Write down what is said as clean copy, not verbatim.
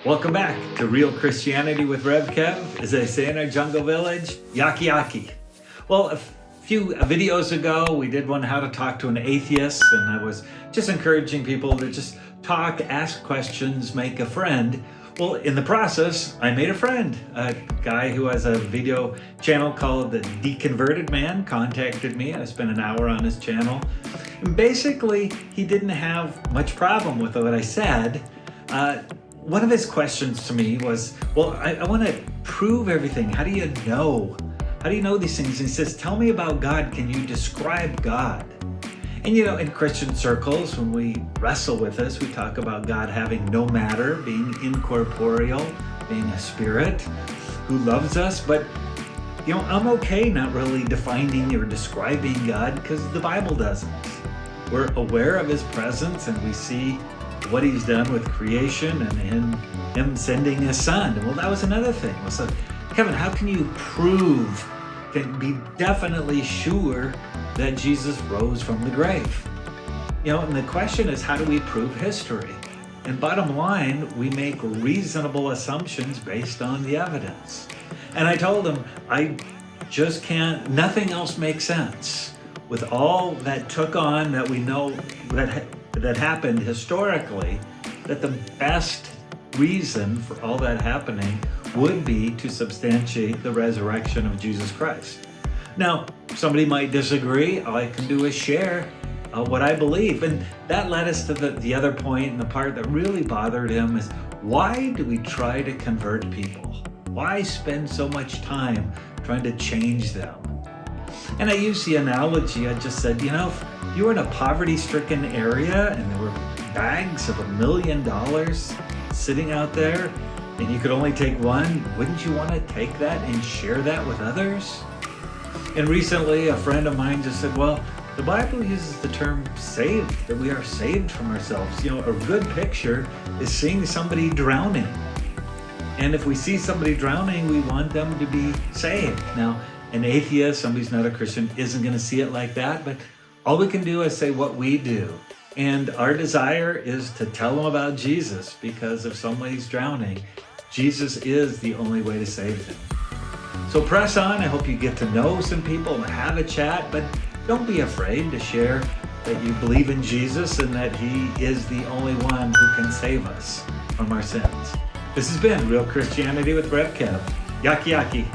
Welcome back to Real Christianity with Rev Kev. As they say in our jungle village, yaki yaki. Well, a few videos ago, we did one how to talk to an atheist, and I was just encouraging people to just talk, ask questions, make a friend. Well, in the process, I made a friend. A guy who has a video channel called The Deconverted Man contacted me. I spent an hour on his channel. And basically, he didn't have much problem with what I said. One of his questions to me was, well, I want to prove everything. How do you know? How do you know these things? And he says, tell me about God. Can you describe God? And you know, in Christian circles, when we wrestle with this, we talk about God having no matter, being incorporeal, being a spirit who loves us. But, you know, I'm okay not really defining or describing God because the Bible doesn't. We're aware of his presence and we see what he's done with creation and him sending his son. Well, that was another thing. So, Kevin, how can you prove, can be definitely sure that Jesus rose from the grave? You know, and the question is, how do we prove history? And bottom line, we make reasonable assumptions based on the evidence. And I told him, I just can't, nothing else makes sense. With all that took on that we know that happened historically, that the best reason for all that happening would be to substantiate the resurrection of Jesus Christ. Now, somebody might disagree. All I can do is share what I believe. And that led us to the other point, and the part that really bothered him is, why do we try to convert people? Why spend so much time trying to change them? And I used the analogy, I just said, you know, if you were in a poverty-stricken area and there were bags of $1 million sitting out there and you could only take one, wouldn't you want to take that and share that with others? And recently a friend of mine just said, well, the Bible uses the term saved, that we are saved from ourselves. You know, a good picture is seeing somebody drowning. And if we see somebody drowning, we want them to be saved. Now, an atheist, somebody who's not a Christian, isn't going to see it like that, but all we can do is say what we do. And our desire is to tell them about Jesus, because if somebody's drowning, Jesus is the only way to save them. So press on. I hope you get to know some people and have a chat, but don't be afraid to share that you believe in Jesus and that he is the only one who can save us from our sins. This has been Real Christianity with Rev Kev. Yaki yaki.